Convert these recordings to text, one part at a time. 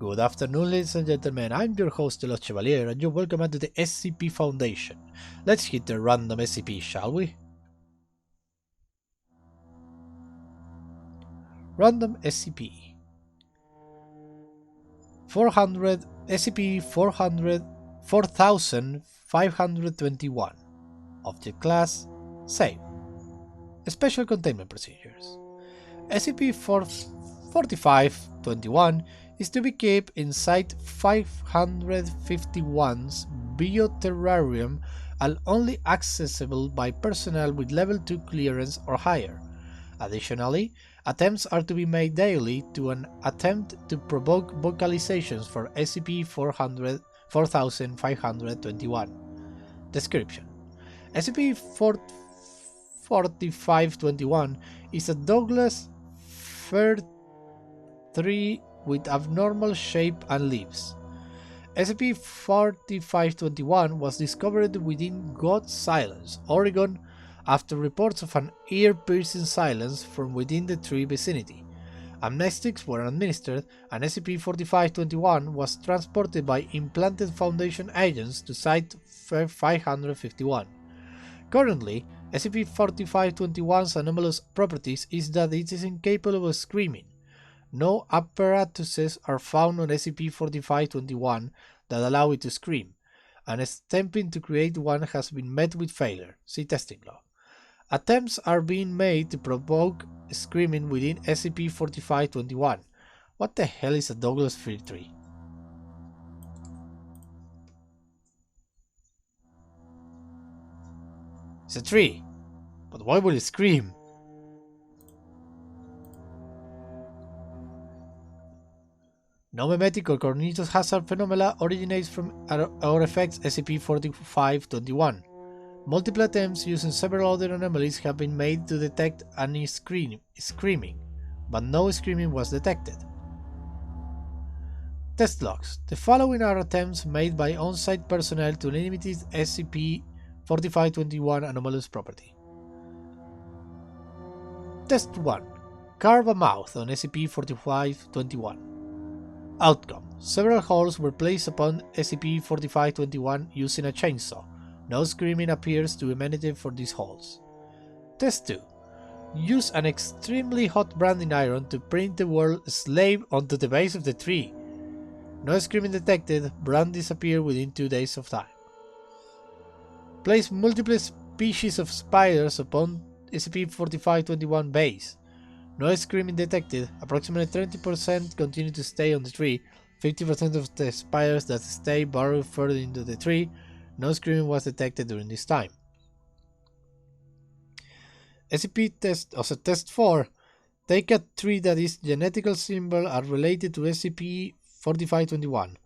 Good afternoon, ladies and gentlemen. I'm your host, Los Chevalier, and you're welcome to the SCP Foundation. Let's hit the random SCP, shall we? Random SCP 400 SCP-400 4521. Object Class Safe. Special Containment Procedures. SCP-4521 is to be kept in Site-551's Bioterrarium and only accessible by personnel with Level 2 clearance or higher. Additionally, attempts are to be made daily to an attempt to provoke vocalizations for SCP-4521. Description: SCP-4521 is a Douglas fir tree with abnormal shape and leaves. SCP-4521 was discovered within God's Island, Oregon, after reports of an ear-piercing silence from within the tree vicinity. Amnestics were administered, and SCP-4521 was transported by implanted Foundation agents to Site-551. Currently, SCP-4521's anomalous properties is that it is incapable of screaming. No apparatuses are found on SCP-4521 that allow it to scream, and attempting to create one has been met with failure. See testing log. Attempts are being made to provoke screaming within SCP-4521. What the hell is a Douglas fir tree? It's a tree, but why would it scream? No memetic or cognitohazard phenomena originates from or affects SCP-4521. Multiple attempts using several other anomalies have been made to detect any screaming, but no screaming was detected. Test logs. The following are attempts made by on-site personnel to eliminate SCP-4521 anomalous property. Test 1. Carve a mouth on SCP-4521. Outcome: several holes were placed upon SCP-4521 using a chainsaw. No screaming appears to emanate from these holes. Test 2. Use an extremely hot branding iron to print the word slave onto the base of the tree. No screaming detected. Brand disappeared within 2 days of time. Place multiple species of spiders upon SCP-4521 base. No screaming detected. Approximately 30% continue to stay on the tree. 50% of the spiders that stay burrow further into the tree. No screaming was detected during this time. SCP Test 4. Take a tree that its genetical symbol are related to SCP-4521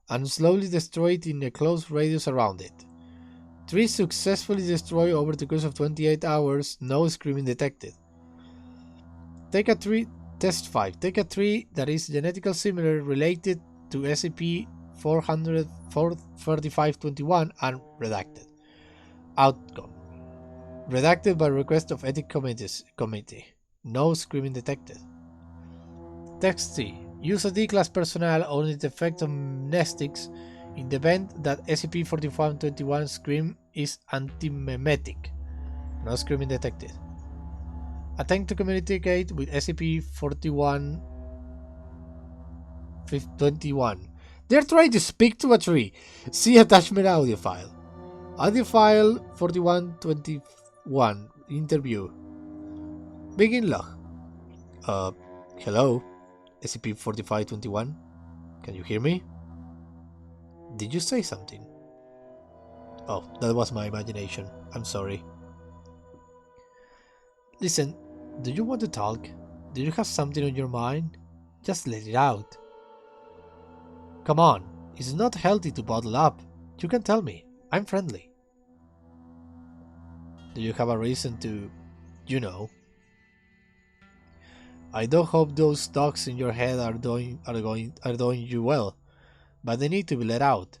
and slowly destroy it in a close radius around it. Tree successfully destroyed over the course of 28 hours. No screaming detected. Take a tree. Test 5. Take a tree that is genetically similar related to SCP-4521 and redacted. Outcome: redacted by request of Ethics Committee. No screaming detected. Text C. Use a D-Class personnel on its effect on amnestics in the event that SCP-4521 scream is antimemetic. No screaming detected. Attempt to communicate with SCP-4121. They're trying to speak to a tree. See attachment audio file. Audio file 4121. Interview. Begin log. Hello, SCP-4521. Can you hear me? Did you say something? Oh, that was my imagination. I'm sorry. Listen, do you want to talk? Do you have something on your mind? Just let it out. Come on, it's not healthy to bottle up. You can tell me. I'm friendly. Do you have a reason to, I don't hope those thoughts in your head are doing you well, but they need to be let out.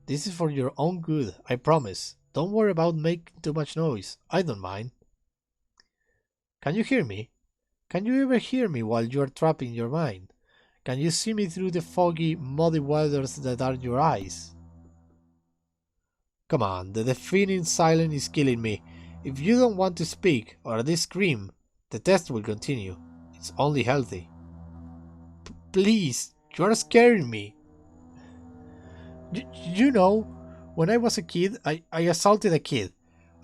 This is for your own good, I promise. Don't worry about making too much noise. I don't mind. Can you hear me? Can you ever hear me while you are trapped in your mind? Can you see me through the foggy, muddy waters that are your eyes? Come on, the deafening silence is killing me. If you don't want to speak, or at least scream, the test will continue. It's only healthy. Please, you are scaring me. You know, when I was a kid, I assaulted a kid.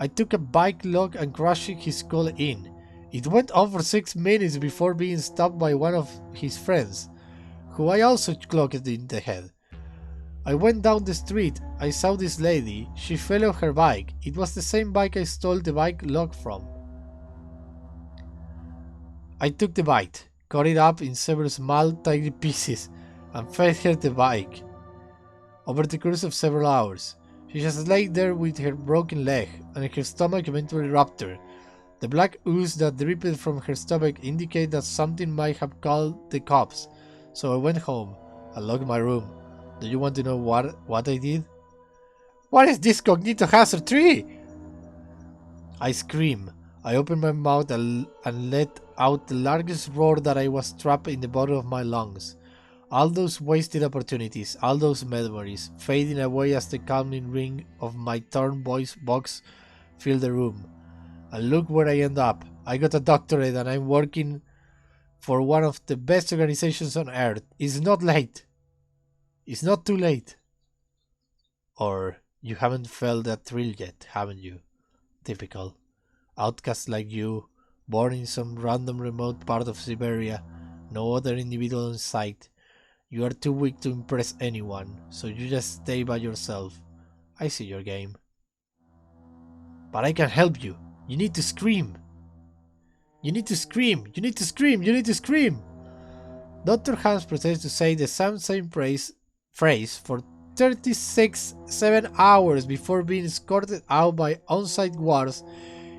I took a bike lock and crushed his skull in. It went on for 6 minutes before being stopped by one of his friends, who I also clocked in the head. I went down the street. I saw this lady. She fell off her bike. It was the same bike I stole the bike lock from. I took the bite, cut it up in several small, tiny pieces, and fed her the bike. Over the course of several hours, she just lay there with her broken leg, and her stomach eventually ruptured. The black ooze that dripped from her stomach indicated that something might have called the cops, so I went home and locked my room. Do you want to know what I did? What is this cognitohazard tree? I screamed. I opened my mouth and let out the largest roar that I was trapped in the bottom of my lungs. All those wasted opportunities, all those memories, fading away as the calming ring of my torn voice box filled the room. And look where I end up. I got a doctorate and I'm working for one of the best organizations on earth. It's not late. It's not too late. Or you haven't felt that thrill yet, haven't you? Typical. Outcast like you, born in some random remote part of Siberia, no other individual in sight. You are too weak to impress anyone, so you just stay by yourself. I see your game. But I can help you. You need to scream. You need to scream. You need to scream. You need to scream. Dr. Hans proceeds to say the same phrase for 7 hours before being escorted out by on-site guards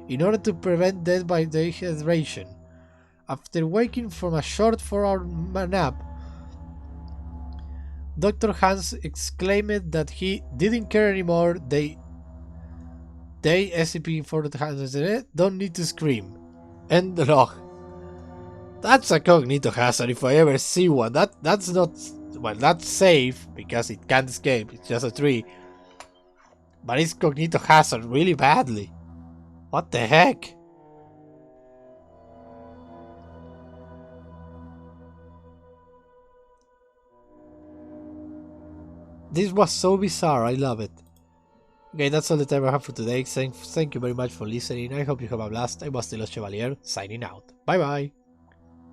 in order to prevent death by dehydration. After waking from a short 4-hour nap, Dr. Hans exclaimed that he didn't care anymore. They SCP-4521 don't need to scream. End the log. That's a cognitohazard if I ever see one. That's not, well, that's safe because it can't escape. It's just a tree. But it's cognitohazard really badly. What the heck? This was so bizarre, I love it. Okay, that's all the time I have for today. Thank you very much for listening. I hope you have a blast. I was the Lost Chevalier, signing out. Bye bye.